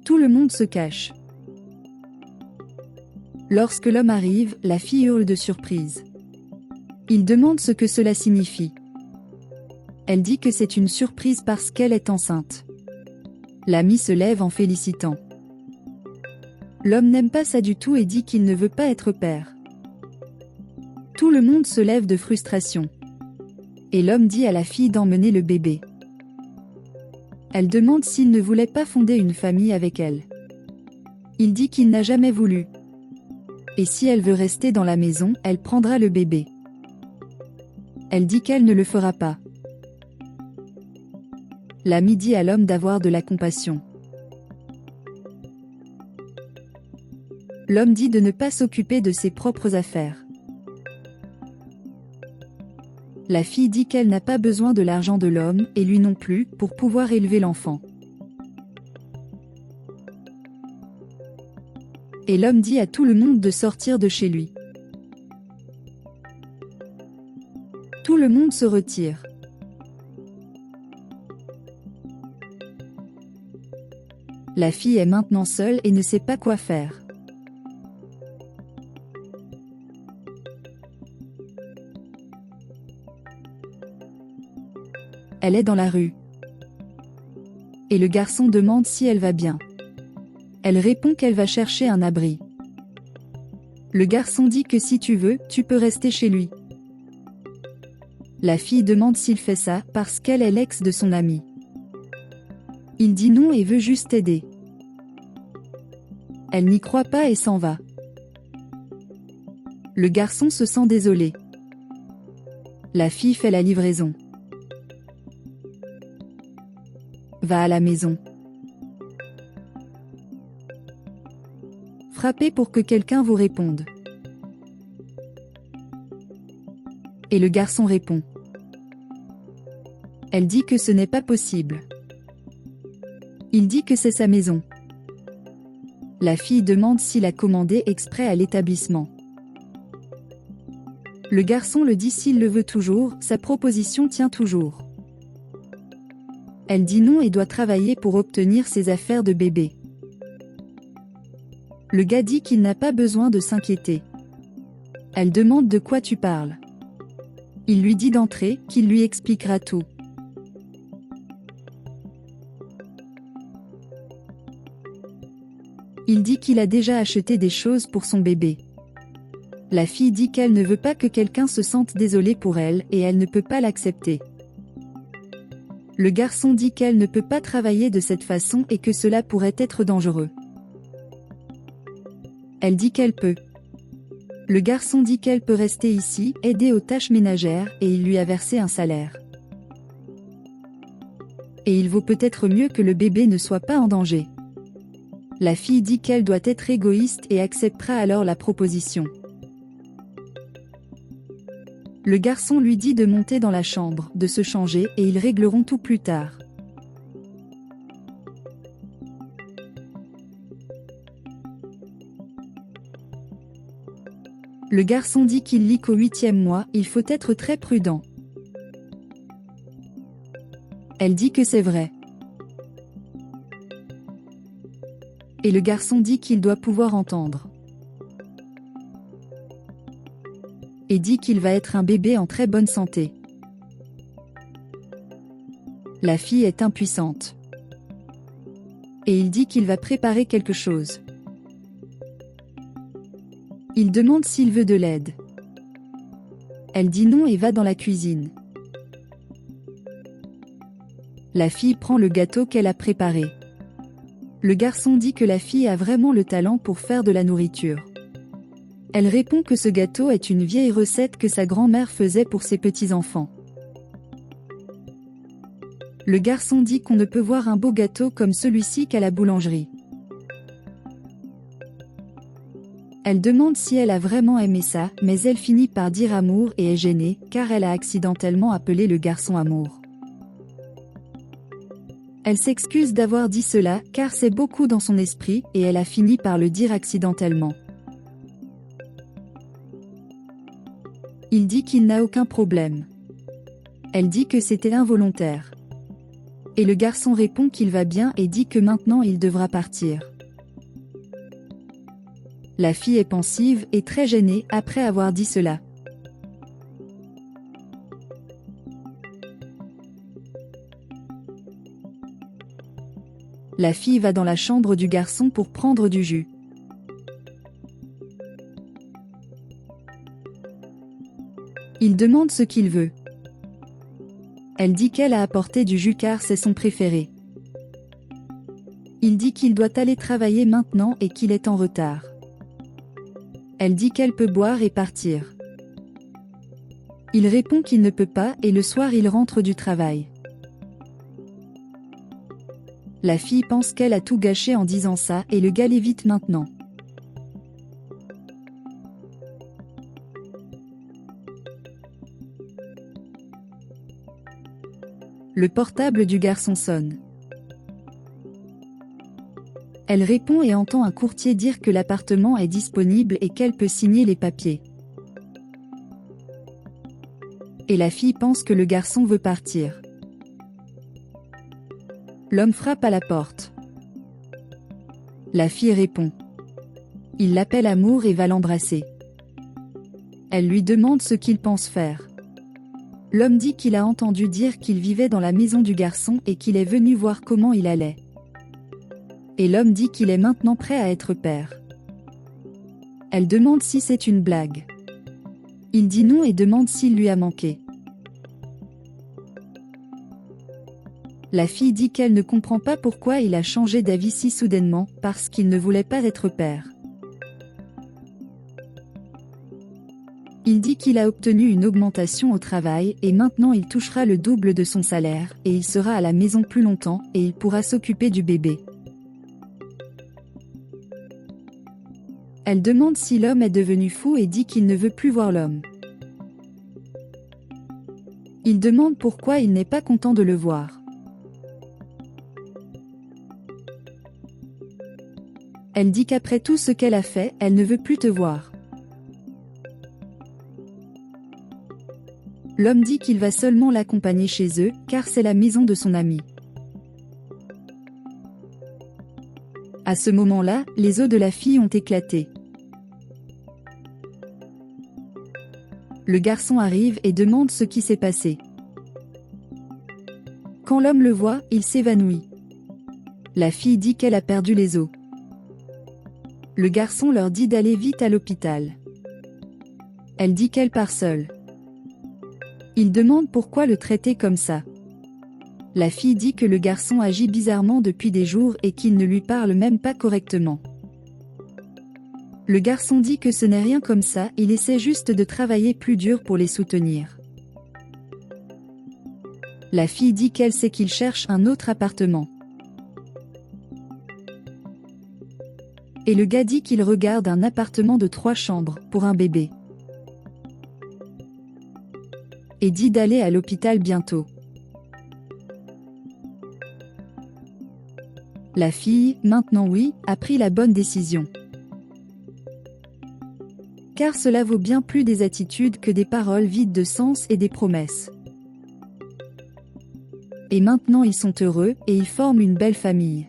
Tout le monde se cache. Lorsque l'homme arrive, la fille hurle de surprise. Il demande ce que cela signifie. Elle dit que c'est une surprise parce qu'elle est enceinte. L'ami se lève en félicitant. L'homme n'aime pas ça du tout et dit qu'il ne veut pas être père. Tout le monde se lève de frustration. Et l'homme dit à la fille d'emmener le bébé. Elle demande s'il ne voulait pas fonder une famille avec elle. Il dit qu'il n'a jamais voulu. Et si elle veut rester dans la maison, elle prendra le bébé. Elle dit qu'elle ne le fera pas. L'ami dit à l'homme d'avoir de la compassion. L'homme dit de ne pas s'occuper de ses propres affaires. La fille dit qu'elle n'a pas besoin de l'argent de l'homme, et lui non plus, pour pouvoir élever l'enfant. Et l'homme dit à tout le monde de sortir de chez lui. Tout le monde se retire. La fille est maintenant seule et ne sait pas quoi faire. Elle est dans la rue. Et le garçon demande si elle va bien. Elle répond qu'elle va chercher un abri. Le garçon dit que si tu veux, tu peux rester chez lui. La fille demande s'il fait ça parce qu'elle est l'ex de son ami. Il dit non et veut juste aider. Elle n'y croit pas et s'en va. Le garçon se sent désolé. La fille fait la livraison. Va à la maison. Frappez pour que quelqu'un vous réponde. Et le garçon répond. Elle dit que ce n'est pas possible. Il dit que c'est sa maison. La fille demande s'il a commandé exprès à l'établissement. Le garçon le dit s'il le veut toujours, sa proposition tient toujours. Elle dit non et doit travailler pour obtenir ses affaires de bébé. Le gars dit qu'il n'a pas besoin de s'inquiéter. Elle demande de quoi tu parles. Il lui dit d'entrer, qu'il lui expliquera tout. Il dit qu'il a déjà acheté des choses pour son bébé. La fille dit qu'elle ne veut pas que quelqu'un se sente désolé pour elle et elle ne peut pas l'accepter. Le garçon dit qu'elle ne peut pas travailler de cette façon et que cela pourrait être dangereux. Elle dit qu'elle peut. Le garçon dit qu'elle peut rester ici, aider aux tâches ménagères, et il lui a versé un salaire. Et il vaut peut-être mieux que le bébé ne soit pas en danger. La fille dit qu'elle doit être égoïste et acceptera alors la proposition. Le garçon lui dit de monter dans la chambre, de se changer, et ils régleront tout plus tard. Le garçon dit qu'il lit qu'au 8e mois, il faut être très prudent. Elle dit que c'est vrai. Et le garçon dit qu'il doit pouvoir entendre. Et dit qu'il va être un bébé en très bonne santé. La fille est impuissante. Et il dit qu'il va préparer quelque chose. Il demande s'il veut de l'aide. Elle dit non et va dans la cuisine. La fille prend le gâteau qu'elle a préparé. Le garçon dit que la fille a vraiment le talent pour faire de la nourriture. Elle répond que ce gâteau est une vieille recette que sa grand-mère faisait pour ses petits-enfants. Le garçon dit qu'on ne peut voir un beau gâteau comme celui-ci qu'à la boulangerie. Elle demande si elle a vraiment aimé ça, mais elle finit par dire amour et est gênée, car elle a accidentellement appelé le garçon amour. Elle s'excuse d'avoir dit cela, car c'est beaucoup dans son esprit, et elle a fini par le dire accidentellement. Il dit qu'il n'a aucun problème. Elle dit que c'était involontaire. Et le garçon répond qu'il va bien et dit que maintenant il devra partir. La fille est pensive et très gênée après avoir dit cela. La fille va dans la chambre du garçon pour prendre du jus. Il demande ce qu'il veut. Elle dit qu'elle a apporté du jus car c'est son préféré. Il dit qu'il doit aller travailler maintenant et qu'il est en retard. Elle dit qu'elle peut boire et partir. Il répond qu'il ne peut pas et le soir il rentre du travail. La fille pense qu'elle a tout gâché en disant ça et le gars l'évite maintenant. Le portable du garçon sonne. Elle répond et entend un courtier dire que l'appartement est disponible et qu'elle peut signer les papiers. Et la fille pense que le garçon veut partir. L'homme frappe à la porte. La fille répond. Il l'appelle amour et va l'embrasser. Elle lui demande ce qu'il pense faire. L'homme dit qu'il a entendu dire qu'il vivait dans la maison du garçon et qu'il est venu voir comment il allait. Et l'homme dit qu'il est maintenant prêt à être père. Elle demande si c'est une blague. Il dit non et demande s'il lui a manqué. La fille dit qu'elle ne comprend pas pourquoi il a changé d'avis si soudainement, parce qu'il ne voulait pas être père. Il dit qu'il a obtenu une augmentation au travail et maintenant il touchera le double de son salaire, et il sera à la maison plus longtemps et il pourra s'occuper du bébé. Elle demande si l'homme est devenu fou et dit qu'il ne veut plus voir l'homme. Il demande pourquoi il n'est pas content de le voir. Elle dit qu'après tout ce qu'elle a fait, elle ne veut plus te voir. L'homme dit qu'il va seulement l'accompagner chez eux, car c'est la maison de son ami. À ce moment-là, les os de la fille ont éclaté. Le garçon arrive et demande ce qui s'est passé. Quand l'homme le voit, il s'évanouit. La fille dit qu'elle a perdu les os. Le garçon leur dit d'aller vite à l'hôpital. Elle dit qu'elle part seule. Il demande pourquoi le traiter comme ça. La fille dit que le garçon agit bizarrement depuis des jours et qu'il ne lui parle même pas correctement. Le garçon dit que ce n'est rien comme ça, il essaie juste de travailler plus dur pour les soutenir. La fille dit qu'elle sait qu'il cherche un autre appartement. Et le gars dit qu'il regarde un appartement de 3 chambres, pour un bébé. Et dit d'aller à l'hôpital bientôt. La fille, maintenant oui, a pris la bonne décision. Car cela vaut bien plus des attitudes que des paroles vides de sens et des promesses. Et maintenant ils sont heureux, et ils forment une belle famille.